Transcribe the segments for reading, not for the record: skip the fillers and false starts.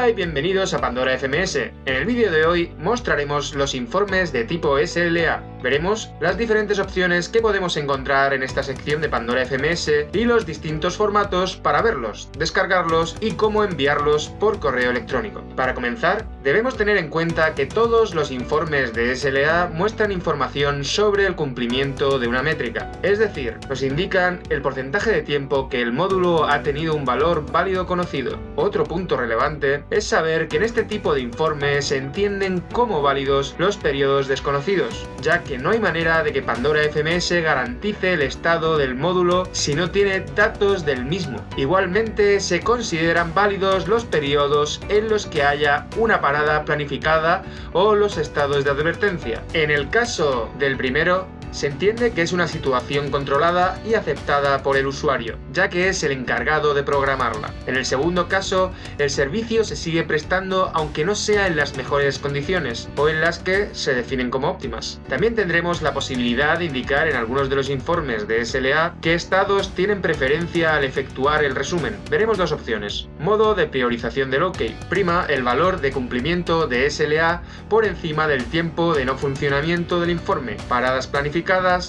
Hola y bienvenidos a Pandora FMS. En el vídeo de hoy mostraremos los informes de tipo SLA. Veremos las diferentes opciones que podemos encontrar en esta sección de Pandora FMS y los distintos formatos para verlos, descargarlos y cómo enviarlos por correo electrónico. Para comenzar, debemos tener en cuenta que todos los informes de SLA muestran información sobre el cumplimiento de una métrica, es decir, nos indican el porcentaje de tiempo que el módulo ha tenido un valor válido conocido. Otro punto relevante es saber que en este tipo de informes se entienden como válidos los periodos desconocidos, ya que no hay manera de que Pandora FMS garantice el estado del módulo si no tiene datos del mismo. Igualmente se consideran válidos los periodos en los que haya una parada planificada o los estados de advertencia. En el caso del primero, se entiende que es una situación controlada y aceptada por el usuario, ya que es el encargado de programarla. En el segundo caso, el servicio se sigue prestando aunque no sea en las mejores condiciones, o en las que se definen como óptimas. También tendremos la posibilidad de indicar en algunos de los informes de SLA qué estados tienen preferencia al efectuar el resumen. Veremos dos opciones. Modo de priorización del OK. Prima el valor de cumplimiento de SLA por encima del tiempo de no funcionamiento del informe. Paradas planificadas,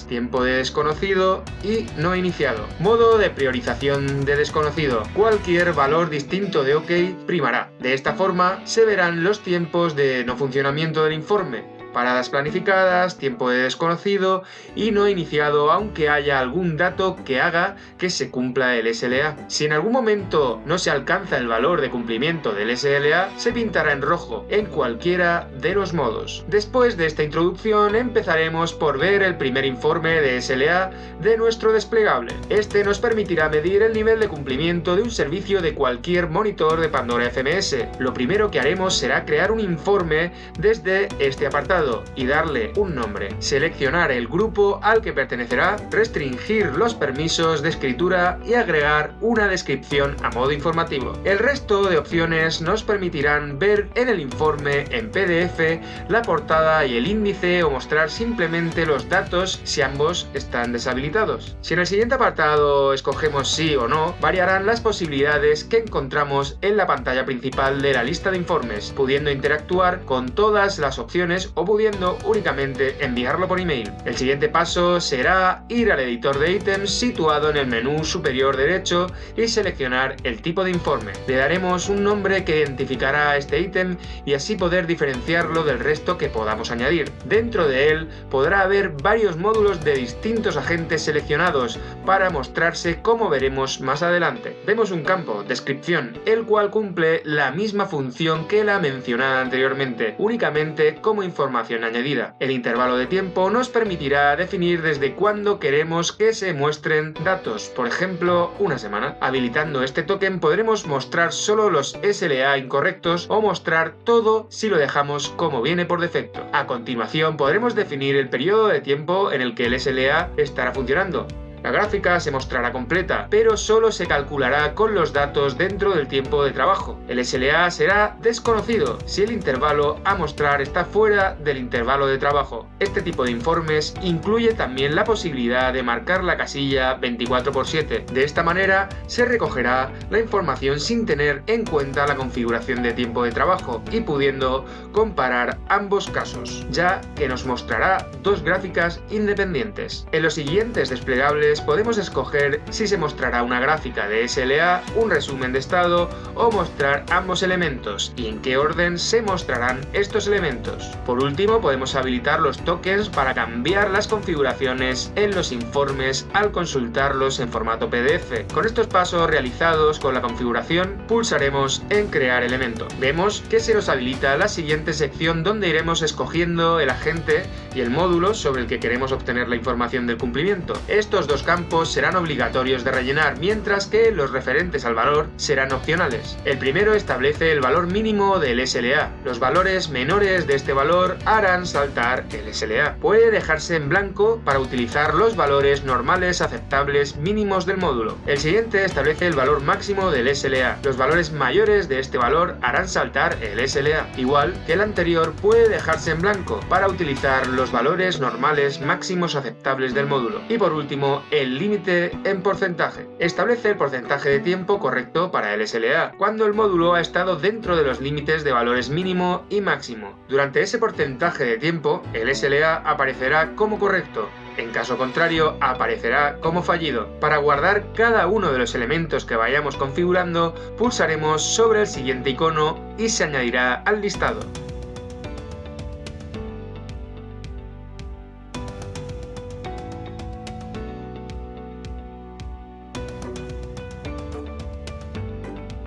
tiempo de desconocido y no iniciado. Modo de priorización de desconocido. Cualquier valor distinto de OK primará. De esta forma se verán los tiempos de no funcionamiento del informe. Paradas planificadas, tiempo de desconocido y no iniciado, aunque haya algún dato que haga que se cumpla el SLA. Si en algún momento no se alcanza el valor de cumplimiento del SLA, se pintará en rojo en cualquiera de los modos. Después de esta introducción empezaremos por ver el primer informe de SLA de nuestro desplegable. Este nos permitirá medir el nivel de cumplimiento de un servicio de cualquier monitor de Pandora FMS. Lo primero que haremos será crear un informe desde este apartado y darle un nombre, seleccionar el grupo al que pertenecerá, restringir los permisos de escritura y agregar una descripción a modo informativo. El resto de opciones nos permitirán ver en el informe en PDF la portada y el índice o mostrar simplemente los datos si ambos están deshabilitados. Si en el siguiente apartado escogemos sí o no, variarán las posibilidades que encontramos en la pantalla principal de la lista de informes, pudiendo interactuar con todas las opciones o pudiendo únicamente enviarlo por email. El siguiente paso será ir al editor de ítems situado en el menú superior derecho y seleccionar el tipo de informe. Le daremos un nombre que identificará este ítem y así poder diferenciarlo del resto que podamos añadir. Dentro de él podrá haber varios módulos de distintos agentes seleccionados para mostrarse como veremos más adelante. Vemos un campo, descripción, el cual cumple la misma función que la mencionada anteriormente, únicamente como información añadida. El intervalo de tiempo nos permitirá definir desde cuándo queremos que se muestren datos, por ejemplo, una semana. Habilitando este token podremos mostrar solo los SLA incorrectos o mostrar todo si lo dejamos como viene por defecto. A continuación podremos definir el periodo de tiempo en el que el SLA estará funcionando. La gráfica se mostrará completa, pero solo se calculará con los datos dentro del tiempo de trabajo. El SLA será desconocido si el intervalo a mostrar está fuera del intervalo de trabajo. Este tipo de informes incluye también la posibilidad de marcar la casilla 24/7. De esta manera se recogerá la información sin tener en cuenta la configuración de tiempo de trabajo y pudiendo comparar ambos casos, ya que nos mostrará dos gráficas independientes. En los siguientes desplegables podemos escoger si se mostrará una gráfica de SLA, un resumen de estado o mostrar ambos elementos y en qué orden se mostrarán estos elementos. Por último, podemos habilitar los tokens para cambiar las configuraciones en los informes al consultarlos en formato PDF. Con estos pasos realizados con la configuración, pulsaremos en crear elemento. Vemos que se nos habilita la siguiente sección donde iremos escogiendo el agente y el módulo sobre el que queremos obtener la información del cumplimiento. Estos dos campos serán obligatorios de rellenar, mientras que los referentes al valor serán opcionales. El primero establece el valor mínimo del SLA. Los valores menores de este valor harán saltar el SLA. Puede dejarse en blanco para utilizar los valores normales aceptables mínimos del módulo. El siguiente establece el valor máximo del SLA. Los valores mayores de este valor harán saltar el SLA. Igual que el anterior, puede dejarse en blanco para utilizar los valores normales máximos aceptables del módulo. Y por último, el límite en porcentaje. Establece el porcentaje de tiempo correcto para el SLA, cuando el módulo ha estado dentro de los límites de valores mínimo y máximo. Durante ese porcentaje de tiempo, el SLA aparecerá como correcto. En caso contrario, aparecerá como fallido. Para guardar cada uno de los elementos que vayamos configurando, pulsaremos sobre el siguiente icono y se añadirá al listado.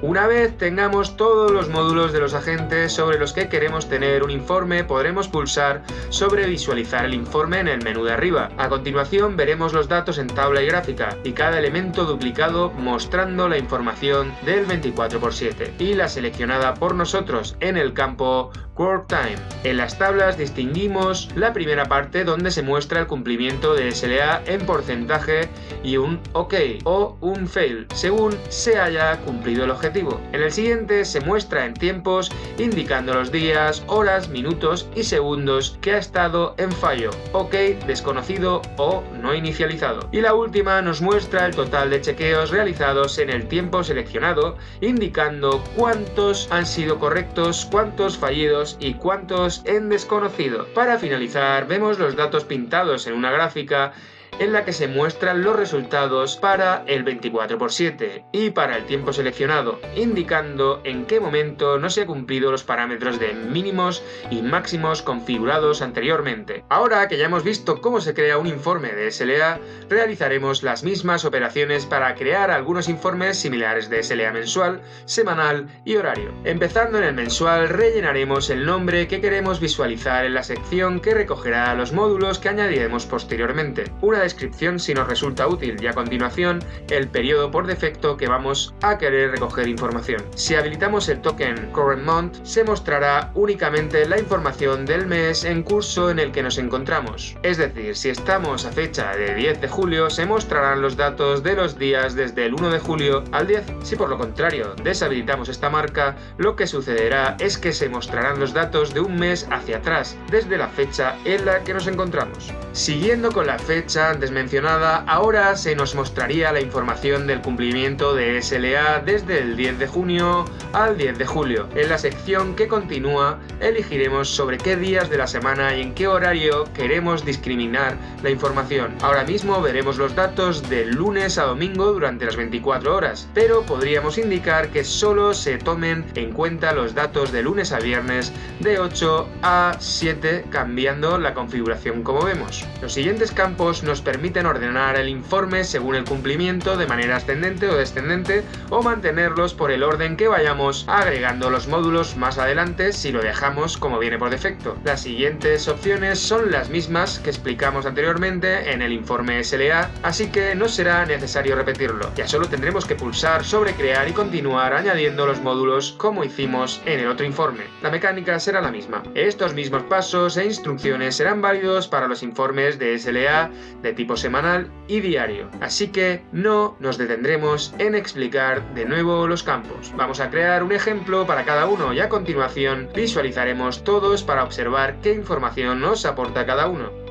Una vez tengamos todos los módulos de los agentes sobre los que queremos tener un informe, podremos pulsar sobre visualizar el informe en el menú de arriba. A continuación veremos los datos en tabla y gráfica y cada elemento duplicado mostrando la información del 24x7 y la seleccionada por nosotros en el campo Work Time. En las tablas distinguimos la primera parte donde se muestra el cumplimiento de SLA en porcentaje y un OK o un Fail, según se haya cumplido el objetivo. En el siguiente se muestra en tiempos, indicando los días, horas, minutos y segundos que ha estado en fallo, OK, desconocido o no inicializado. Y la última nos muestra el total de chequeos realizados en el tiempo seleccionado, indicando cuántos han sido correctos, cuántos fallidos y cuántos en desconocido. Para finalizar, vemos los datos pintados en una gráfica en la que se muestran los resultados para el 24x7 y para el tiempo seleccionado, indicando en qué momento no se han cumplido los parámetros de mínimos y máximos configurados anteriormente. Ahora que ya hemos visto cómo se crea un informe de SLA, realizaremos las mismas operaciones para crear algunos informes similares de SLA mensual, semanal y horario. Empezando en el mensual, rellenaremos el nombre que queremos visualizar en la sección que recogerá los módulos que añadiremos posteriormente. Una descripción si nos resulta útil y a continuación el periodo por defecto que vamos a querer recoger información. Si habilitamos el token Current Month, se mostrará únicamente la información del mes en curso en el que nos encontramos. Es decir, si estamos a fecha de 10 de julio, se mostrarán los datos de los días desde el 1 de julio al 10. Si por lo contrario deshabilitamos esta marca, lo que sucederá es que se mostrarán los datos de un mes hacia atrás, desde la fecha en la que nos encontramos. Siguiendo con la fecha antes mencionada, ahora se nos mostraría la información del cumplimiento de SLA desde el 10 de junio al 10 de julio. En la sección que continúa, elegiremos sobre qué días de la semana y en qué horario queremos discriminar la información. Ahora mismo veremos los datos de lunes a domingo durante las 24 horas, pero podríamos indicar que solo se tomen en cuenta los datos de lunes a viernes de 8 a 7, cambiando la configuración como vemos. Los siguientes campos nos permiten ordenar el informe según el cumplimiento de manera ascendente o descendente, o mantenerlos por el orden que vayamos agregando los módulos más adelante si lo dejamos como viene por defecto. Las siguientes opciones son las mismas que explicamos anteriormente en el informe SLA, así que no será necesario repetirlo. Ya solo tendremos que pulsar sobre crear y continuar añadiendo los módulos como hicimos en el otro informe. La mecánica será la misma. Estos mismos pasos e instrucciones serán válidos para los informes de SLA de tipo semanal y diario, así que no nos detendremos en explicar de nuevo los campos. Vamos a crear un ejemplo para cada uno y a continuación visualizaremos todos para observar qué información nos aporta cada uno.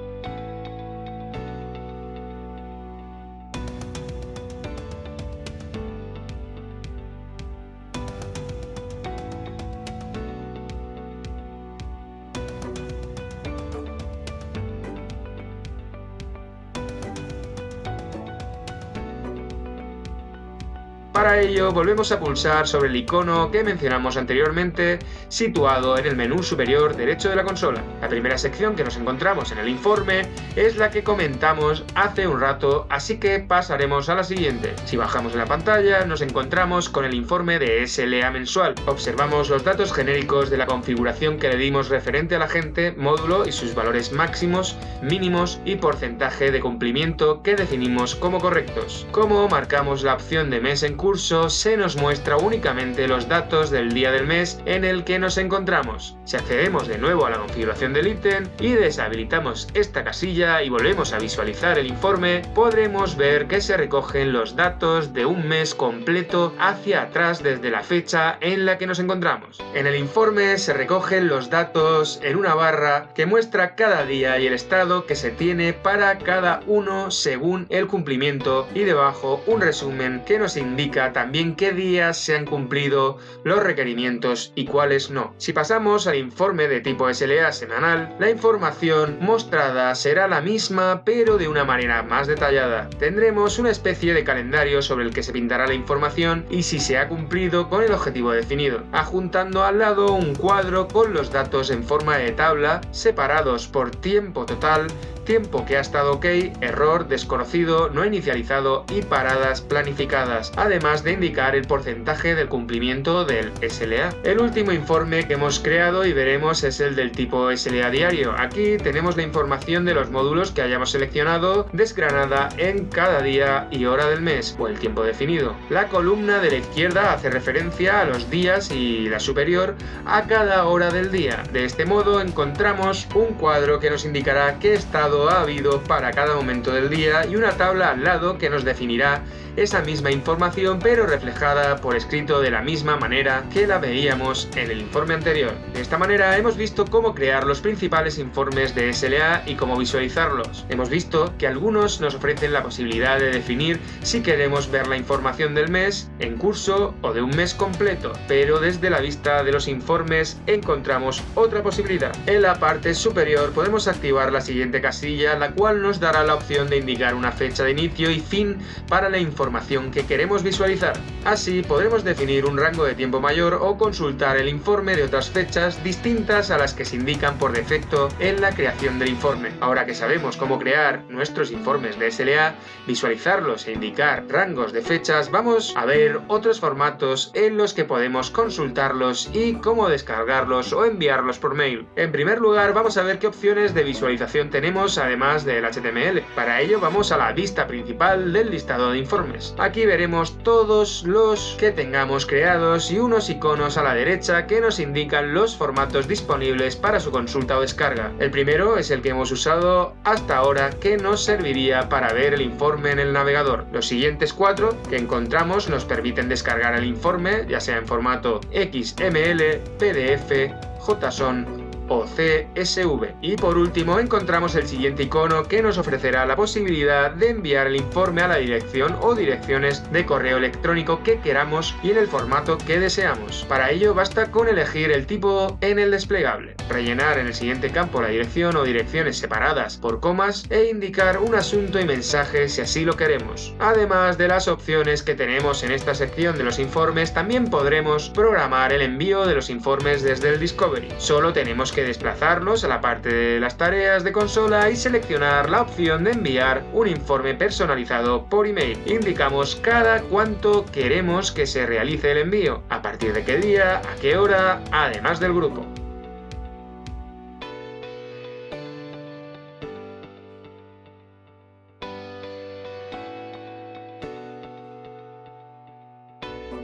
Para ello, volvemos a pulsar sobre el icono que mencionamos anteriormente, situado en el menú superior derecho de la consola. La primera sección que nos encontramos en el informe es la que comentamos hace un rato, así que pasaremos a la siguiente. Si bajamos en la pantalla, nos encontramos con el informe de SLA mensual. Observamos los datos genéricos de la configuración que le dimos referente al agente, módulo y sus valores máximos, mínimos y porcentaje de cumplimiento que definimos como correctos. Como marcamos la opción de mes en curso, curso se nos muestra únicamente los datos del día del mes en el que nos encontramos. Si accedemos de nuevo a la configuración del ítem y deshabilitamos esta casilla y volvemos a visualizar el informe, podremos ver que se recogen los datos de un mes completo hacia atrás desde la fecha en la que nos encontramos. En el informe se recogen los datos en una barra que muestra cada día y el estado que se tiene para cada uno según el cumplimiento, y debajo un resumen que nos indica también qué días se han cumplido los requerimientos y cuáles no. Si pasamos al informe de tipo SLA semanal, la información mostrada será la misma pero de una manera más detallada. Tendremos una especie de calendario sobre el que se pintará la información y si se ha cumplido con el objetivo definido, adjuntando al lado un cuadro con los datos en forma de tabla separados por tiempo total, tiempo que ha estado ok, error, desconocido, no inicializado y paradas planificadas, además de indicar el porcentaje del cumplimiento del SLA. El último informe que hemos creado y veremos es el del tipo SLA diario. Aquí tenemos la información de los módulos que hayamos seleccionado desgranada en cada día y hora del mes o el tiempo definido. La columna de la izquierda hace referencia a los días y la superior a cada hora del día. De este modo encontramos un cuadro que nos indicará qué estado ha habido para cada momento del día y una tabla al lado que nos definirá esa misma información pero reflejada por escrito de la misma manera que la veíamos en el informe anterior. De esta manera hemos visto cómo crear los principales informes de SLA y cómo visualizarlos. Hemos visto que algunos nos ofrecen la posibilidad de definir si queremos ver la información del mes en curso o de un mes completo, pero desde la vista de los informes encontramos otra posibilidad. En la parte superior podemos activar la siguiente casilla, la cual nos dará la opción de indicar una fecha de inicio y fin para la información que queremos visualizar. Así podremos definir un rango de tiempo mayor o consultar el informe de otras fechas distintas a las que se indican por defecto en la creación del informe. Ahora que sabemos cómo crear nuestros informes de SLA, visualizarlos e indicar rangos de fechas, vamos a ver otros formatos en los que podemos consultarlos y cómo descargarlos o enviarlos por mail. En primer lugar, vamos a ver qué opciones de visualización tenemos además del HTML. Para ello vamos a la vista principal del listado de informes. Aquí veremos todos los que tengamos creados y unos iconos a la derecha que nos indican los formatos disponibles para su consulta o descarga. El primero es el que hemos usado hasta ahora, que nos serviría para ver el informe en el navegador. Los siguientes 4 que encontramos nos permiten descargar el informe, ya sea en formato XML, PDF, JSON o CSV. Y por último encontramos el siguiente icono que nos ofrecerá la posibilidad de enviar el informe a la dirección o direcciones de correo electrónico que queramos y en el formato que deseamos. Para ello basta con elegir el tipo en el desplegable, rellenar en el siguiente campo la dirección o direcciones separadas por comas e indicar un asunto y mensaje si así lo queremos. Además de las opciones que tenemos en esta sección de los informes, también podremos programar el envío de los informes desde el Discovery. Solo tenemos que desplazarnos a la parte de las tareas de consola y seleccionar la opción de enviar un informe personalizado por email. Indicamos cada cuánto queremos que se realice el envío, a partir de qué día, a qué hora, además del grupo.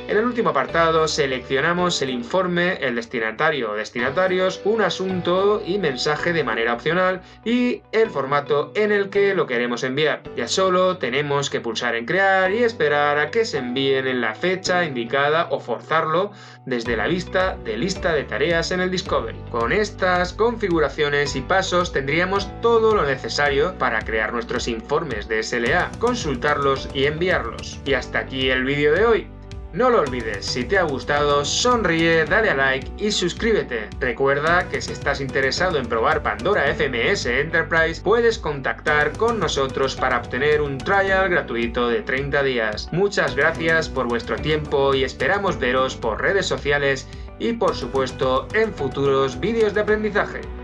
En el último apartado seleccionamos el informe, el destinatario o destinatarios, un asunto y mensaje de manera opcional y el formato en el que lo queremos enviar. Ya solo tenemos que pulsar en crear y esperar a que se envíen en la fecha indicada o forzarlo desde la vista de lista de tareas en el Discovery. Con estas configuraciones y pasos tendríamos todo lo necesario para crear nuestros informes de SLA, consultarlos y enviarlos. Y hasta aquí el vídeo de hoy. No lo olvides, si te ha gustado, sonríe, dale a like y suscríbete. Recuerda que si estás interesado en probar Pandora FMS Enterprise, puedes contactar con nosotros para obtener un trial gratuito de 30 días. Muchas gracias por vuestro tiempo y esperamos veros por redes sociales y por supuesto en futuros vídeos de aprendizaje.